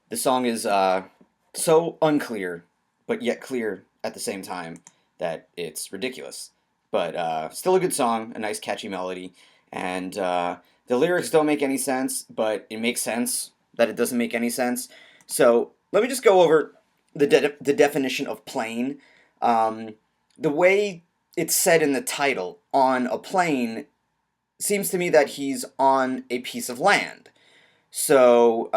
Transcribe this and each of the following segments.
The song is so unclear, but yet clear at the same time that it's ridiculous. But still a good song, a nice catchy melody, and the lyrics don't make any sense, but it makes sense that it doesn't make any sense. So let me just go over the definition of plane. Um, the way it's said in the title, on a plane, seems to me that he's on a piece of land. So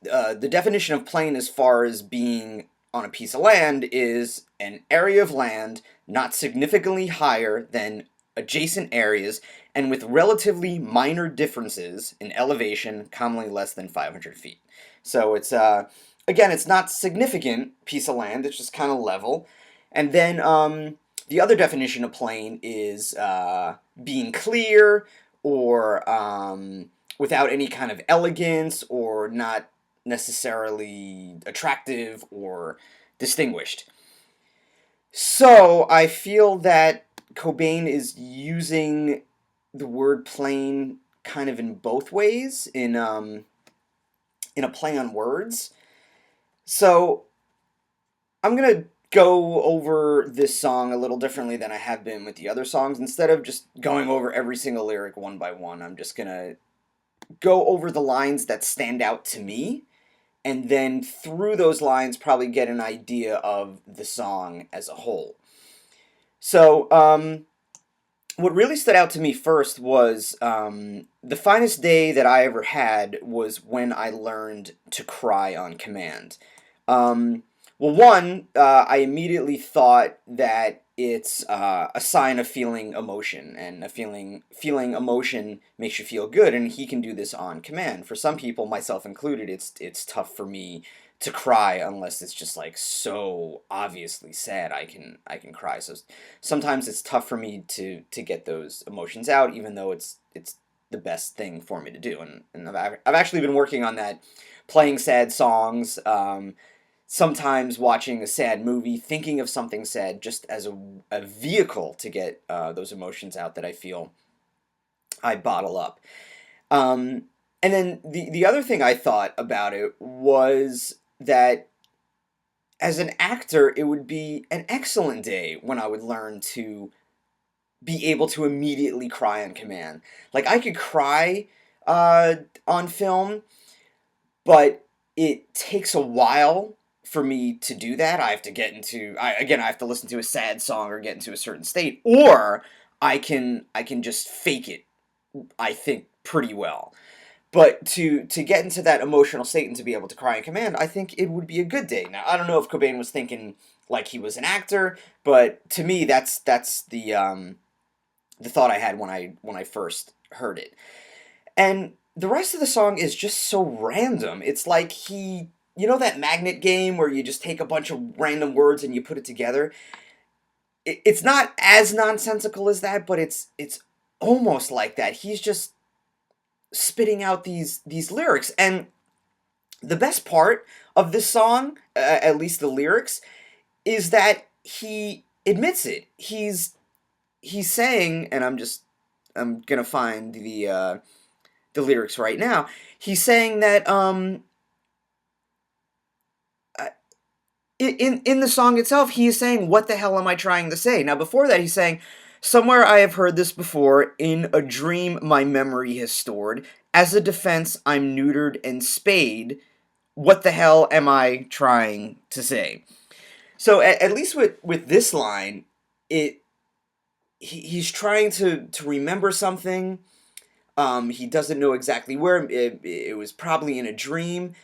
the definition of plain as far as being on a piece of land is an area of land not significantly higher than adjacent areas and with relatively minor differences in elevation, commonly less than 500 feet. So it's, again, it's not significant piece of land, it's just kind of level. And then the other definition of plain is being clear or without any kind of elegance or not necessarily attractive or distinguished. So I feel that Cobain is using the word plain kind of in both ways in a play on words. So I'm gonna go over this song a little differently than I have been with the other songs. Instead of just going over every single lyric one by one, I'm just gonna go over the lines that stand out to me, and then through those lines probably get an idea of the song as a whole. So, what really stood out to me first was the finest day that I ever had was when I learned to cry on command. Well, one, I immediately thought that it's a sign of feeling emotion, and a feeling emotion makes you feel good, and he can do this on command. For some people, myself included, it's tough for me to cry unless it's just like so obviously sad. I can cry. So sometimes it's tough for me to get those emotions out, even though it's the best thing for me to do. And I've actually been working on that, playing sad songs. Sometimes watching a sad movie, thinking of something sad, just as a vehicle to get those emotions out that I feel I bottle up. And then the other thing I thought about it was that as an actor, it would be an excellent day when I would learn to be able to immediately cry on command. Like, I could cry on film, but it takes a while for me to do that. I have to get into I have to listen to a sad song or get into a certain state, or I can just fake it, I think, pretty well. But to get into that emotional state and to be able to cry on command, I think it would be a good day. Now, I don't know if Cobain was thinking like he was an actor, but to me that's the thought I had when I first heard it. And the rest of the song is just so random. It's like you know that magnet game where you just take a bunch of random words and you put it together? It's not as nonsensical as that, but it's almost like that. He's just spitting out these lyrics. And the best part of this song, at least the lyrics, is that he admits it. He's saying, and I'm gonna find the lyrics right now. He's saying that in the song itself, he is saying, "What the hell am I trying to say?" Now, before that, he's saying, "Somewhere I have heard this before. In a dream, my memory has stored. As a defense, I'm neutered and spayed. What the hell am I trying to say?" So, at least with this line, he's trying to remember something. He doesn't know exactly where. It was probably in a dream,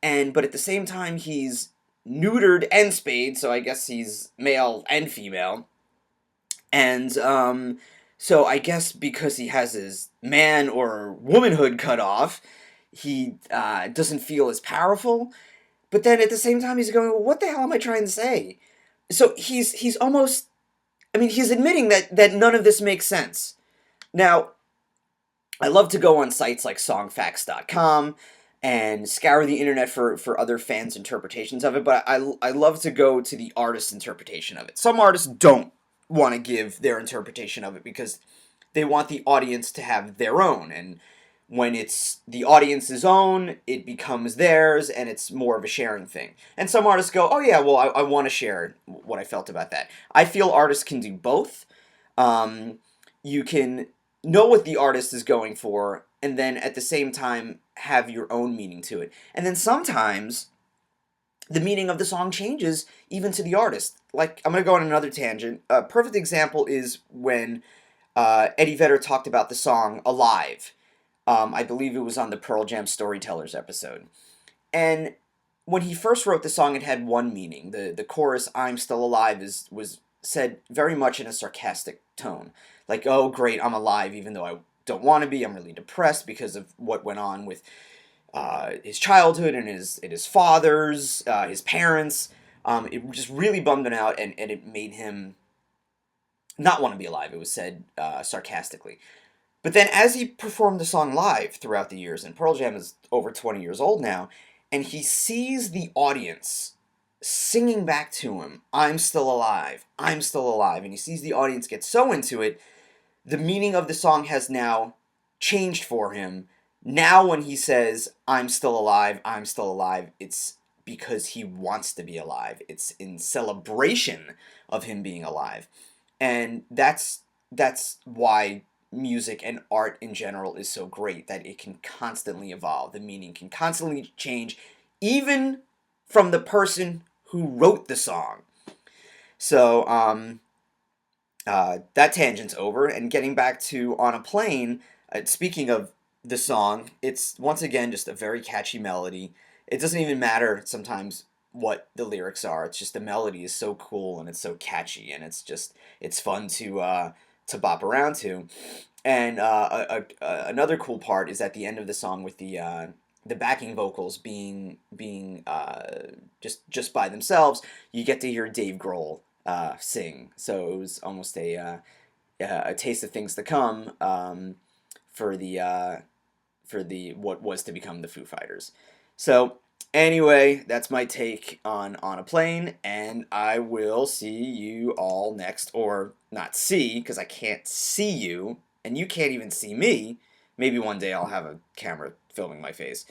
but at the same time, he's neutered and spayed, so I guess he's male and female. And so I guess because he has his man or womanhood cut off, he doesn't feel as powerful. But then at the same time, he's going, well, "What the hell am I trying to say?" So he's almost. I mean, he's admitting that none of this makes sense. Now, I love to go on sites like songfacts.com and scour the internet for other fans' interpretations of it, but I love to go to the artist's interpretation of it. Some artists don't want to give their interpretation of it because they want the audience to have their own, and When it's the audience's own, it becomes theirs, and it's more of a sharing thing. And some artists go, oh yeah, well, I want to share what I felt about that. I feel artists can do both. You can know what the artist is going for, and then at the same time have your own meaning to it. And then sometimes the meaning of the song changes even to the artist. Like, I'm going to go on another tangent. A perfect example is when Eddie Vedder talked about the song Alive. I believe it was on the Pearl Jam Storytellers episode. And when he first wrote the song, it had one meaning. The chorus, I'm still alive, was said very much in a sarcastic tone. Like, oh, great, I'm alive, even though I don't want to be. I'm really depressed because of what went on with his childhood and his father's, his parents. It just really bummed him out, and it made him not want to be alive. It was said sarcastically. But then as he performed the song live throughout the years, and Pearl Jam is over 20 years old now, and he sees the audience singing back to him, I'm still alive, I'm still alive, and he sees the audience get so into it, the meaning of the song has now changed for him. Now when he says, I'm still alive, it's because he wants to be alive. It's in celebration of him being alive. And that's why music and art in general is so great, that it can constantly evolve. The meaning can constantly change, even from the person who wrote the song. So, that tangent's over, and getting back to On a Plane, speaking of the song, it's once again just a very catchy melody. It doesn't even matter sometimes what the lyrics are. It's just the melody is so cool and it's so catchy, and it's fun to bop around to. And another cool part is at the end of the song with the backing vocals being just by themselves. You get to hear Dave Grohl sing. So it was almost a taste of things to come, for the what was to become the Foo Fighters. So anyway, that's my take on a plane, and I will see you all next, or not see, because I can't see you, and you can't even see me. Maybe one day I'll have a camera filming my face.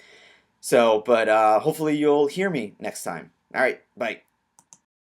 So, but hopefully you'll hear me next time. All right, bye.